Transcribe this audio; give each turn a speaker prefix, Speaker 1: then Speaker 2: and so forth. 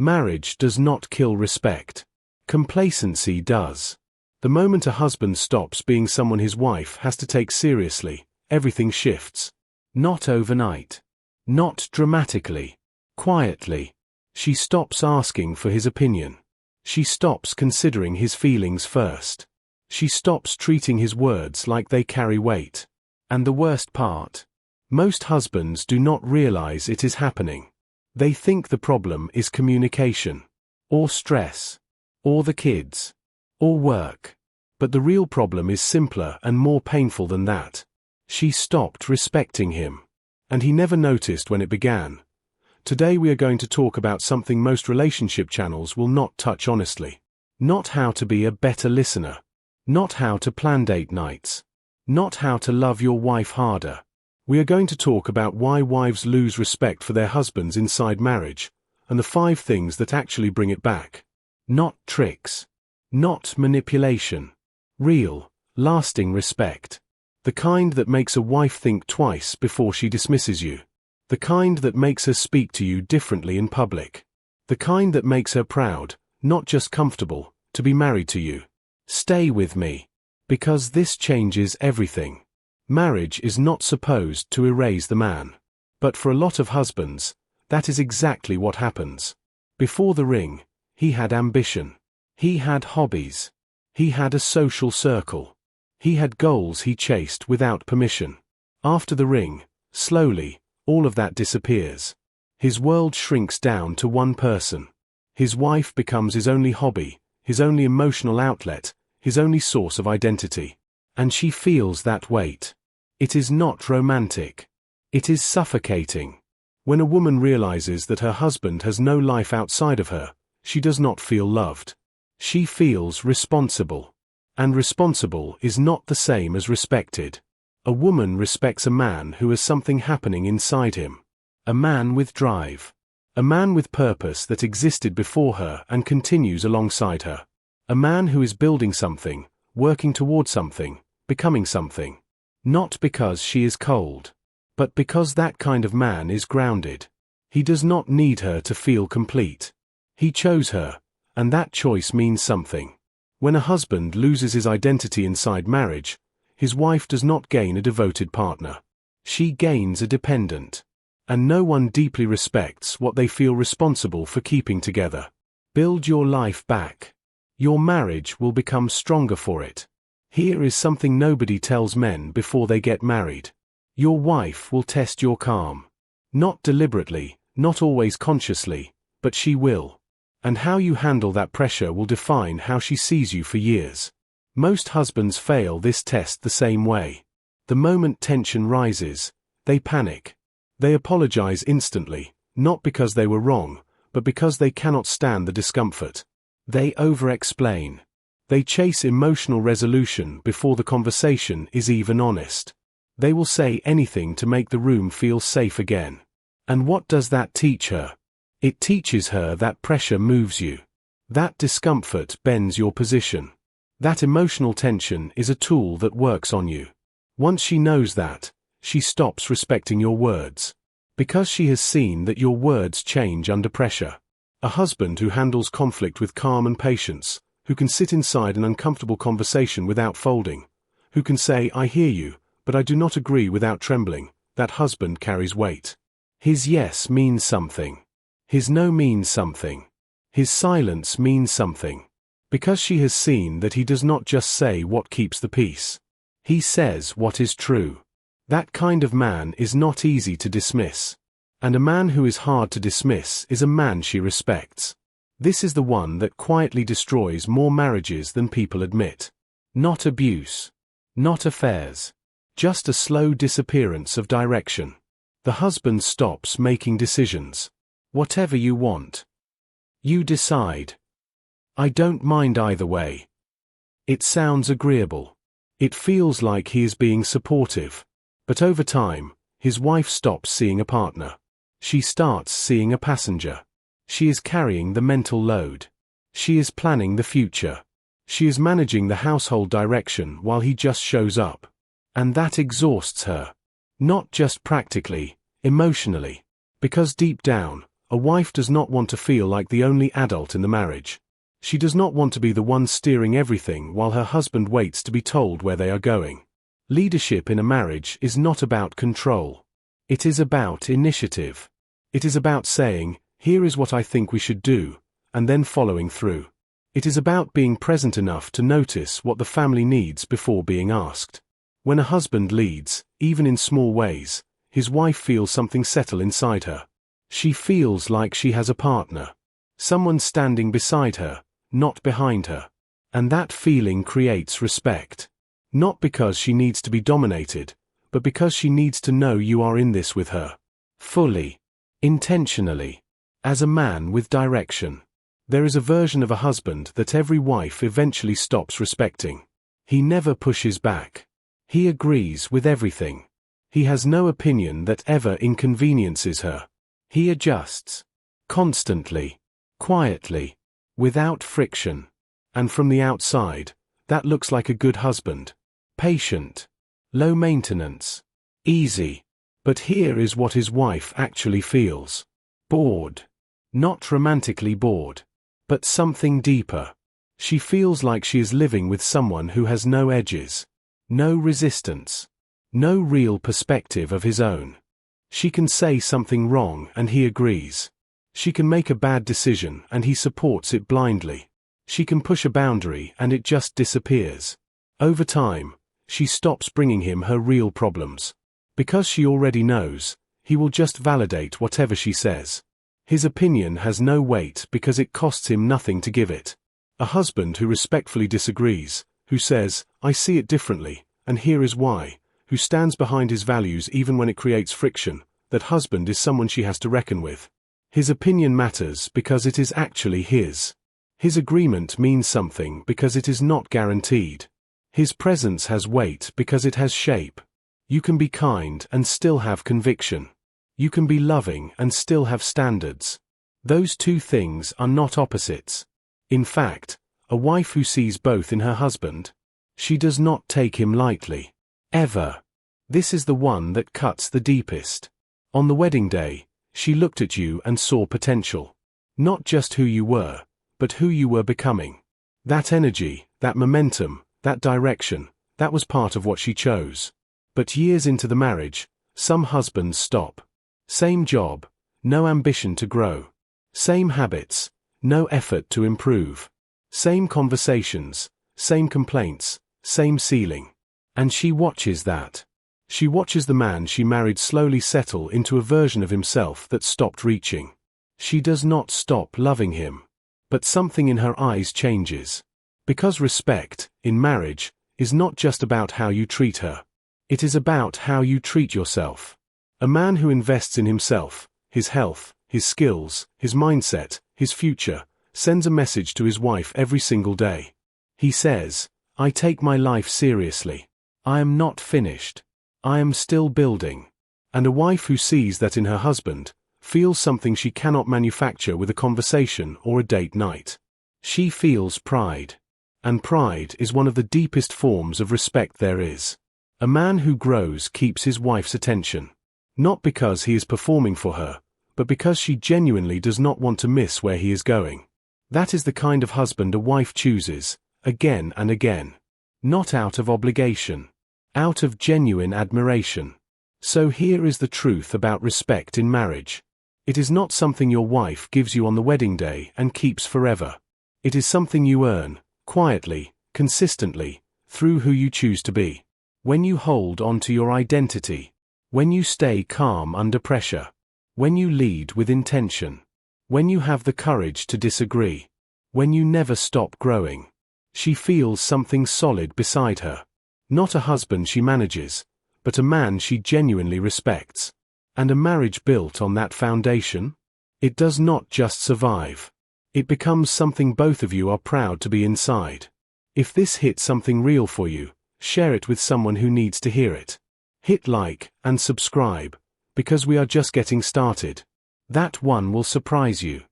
Speaker 1: Marriage does not kill respect. Complacency does. The moment a husband stops being someone his wife has to take seriously, everything shifts. Not overnight. Not dramatically. Quietly. She stops asking for his opinion. She stops considering his feelings first. She stops treating his words like they carry weight. And the worst part? Most husbands do not realize it is happening. They think the problem is communication, or stress, or the kids, or work. But the real problem is simpler and more painful than that. She stopped respecting him. And he never noticed when it began. Today we are going to talk about something most relationship channels will not touch honestly. Not how to be a better listener. Not how to plan date nights. Not how to love your wife harder. We are going to talk about why wives lose respect for their husbands inside marriage, and the 5 things that actually bring it back. Not tricks. Not manipulation. Real, lasting respect. The kind that makes a wife think twice before she dismisses you. The kind that makes her speak to you differently in public. The kind that makes her proud, not just comfortable, to be married to you. Stay with me. Because this changes everything. Marriage is not supposed to erase the man. But for a lot of husbands, that is exactly what happens. Before the ring, he had ambition. He had hobbies. He had a social circle. He had goals he chased without permission. After the ring, slowly, all of that disappears. His world shrinks down to one person. His wife becomes his only hobby, his only emotional outlet, his only source of identity. And she feels that weight. It is not romantic. It is suffocating. When a woman realizes that her husband has no life outside of her, she does not feel loved. She feels responsible. And responsible is not the same as respected. A woman respects a man who has something happening inside him. A man with drive. A man with purpose that existed before her and continues alongside her. A man who is building something, working toward something, becoming something. Not because she is cold, but because that kind of man is grounded. He does not need her to feel complete. He chose her, and that choice means something. When a husband loses his identity inside marriage, his wife does not gain a devoted partner. She gains a dependent. And no one deeply respects what they feel responsible for keeping together. Build your life back. Your marriage will become stronger for it. Here is something nobody tells men before they get married. Your wife will test your calm. Not deliberately, not always consciously, but she will. And how you handle that pressure will define how she sees you for years. Most husbands fail this test the same way. The moment tension rises, they panic. They apologize instantly, not because they were wrong, but because they cannot stand the discomfort. They over-explain. They chase emotional resolution before the conversation is even honest. They will say anything to make the room feel safe again. And what does that teach her? It teaches her that pressure moves you. That discomfort bends your position. That emotional tension is a tool that works on you. Once she knows that, she stops respecting your words. Because she has seen that your words change under pressure. A husband who handles conflict with calm and patience, who can sit inside an uncomfortable conversation without folding, who can say, "I hear you, but I do not agree," without trembling, that husband carries weight. His yes means something. His no means something. His silence means something. Because she has seen that he does not just say what keeps the peace. He says what is true. That kind of man is not easy to dismiss. And a man who is hard to dismiss is a man she respects. This is the one that quietly destroys more marriages than people admit. Not abuse. Not affairs. Just a slow disappearance of direction. The husband stops making decisions. Whatever you want. You decide. I don't mind either way. It sounds agreeable. It feels like he is being supportive. But over time, his wife stops seeing a partner. She starts seeing a passenger. She is carrying the mental load. She is planning the future. She is managing the household direction while he just shows up. And that exhausts her. Not just practically, emotionally. Because deep down, A wife does not want to feel like the only adult in the marriage. She does not want to be the one steering everything while her husband waits to be told where they are going. Leadership in a marriage is not about control. It is about initiative. It is about saying, "Here is what I think we should do," and then following through. It is about being present enough to notice what the family needs before being asked. When a husband leads, even in small ways, his wife feels something settle inside her. She feels like she has a partner. Someone standing beside her, not behind her. And that feeling creates respect. Not because she needs to be dominated, but because she needs to know you are in this with her. Fully. Intentionally. As a man with direction. There is a version of a husband that every wife eventually stops respecting. He never pushes back. He agrees with everything. He has no opinion that ever inconveniences her. He adjusts. Constantly. Quietly. Without friction. And from the outside, that looks like a good husband. Patient. Low maintenance. Easy. But here is what his wife actually feels. Bored. Not romantically bored. But something deeper. She feels like she is living with someone who has no edges. No resistance. No real perspective of his own. She can say something wrong and he agrees. She can make a bad decision and he supports it blindly. She can push a boundary and it just disappears. Over time, she stops bringing him her real problems. Because she already knows, he will just validate whatever she says. His opinion has no weight because it costs him nothing to give it. A husband who respectfully disagrees, who says, "I see it differently, and here is why," who stands behind his values even when it creates friction, that husband is someone she has to reckon with. His opinion matters because it is actually his. His agreement means something because it is not guaranteed. His presence has weight because it has shape. You can be kind and still have conviction. You can be loving and still have standards. Those two things are not opposites. In fact, a wife who sees both in her husband, she does not take him lightly. Ever. This is the one that cuts the deepest. On the wedding day, she looked at you and saw potential. Not just who you were, but who you were becoming. That energy, that momentum, that direction, that was part of what she chose. But years into the marriage, some husbands stop. Same job, no ambition to grow. Same habits, no effort to improve. Same conversations, same complaints, same ceiling. And she watches that. She watches the man she married slowly settle into a version of himself that stopped reaching. She does not stop loving him. But something in her eyes changes. Because respect, in marriage, is not just about how you treat her. It is about how you treat yourself. A man who invests in himself, his health, his skills, his mindset, his future, sends a message to his wife every single day. He says, "I take my life seriously. I am not finished. I am still building." And a wife who sees that in her husband, feels something she cannot manufacture with a conversation or a date night. She feels pride. And pride is one of the deepest forms of respect there is. A man who grows keeps his wife's attention. Not because he is performing for her, but because she genuinely does not want to miss where he is going. That is the kind of husband a wife chooses, again and again. Not out of obligation. Out of genuine admiration. So here is the truth about respect in marriage. It is not something your wife gives you on the wedding day and keeps forever. It is something you earn, quietly, consistently, through who you choose to be. When you hold on to your identity. When you stay calm under pressure. When you lead with intention. When you have the courage to disagree. When you never stop growing. She feels something solid beside her. Not a husband she manages, but a man she genuinely respects. And a marriage built on that foundation? It does not just survive. It becomes something both of you are proud to be inside. If this hits something real for you, share it with someone who needs to hear it. Hit like and subscribe, because we are just getting started. That one will surprise you.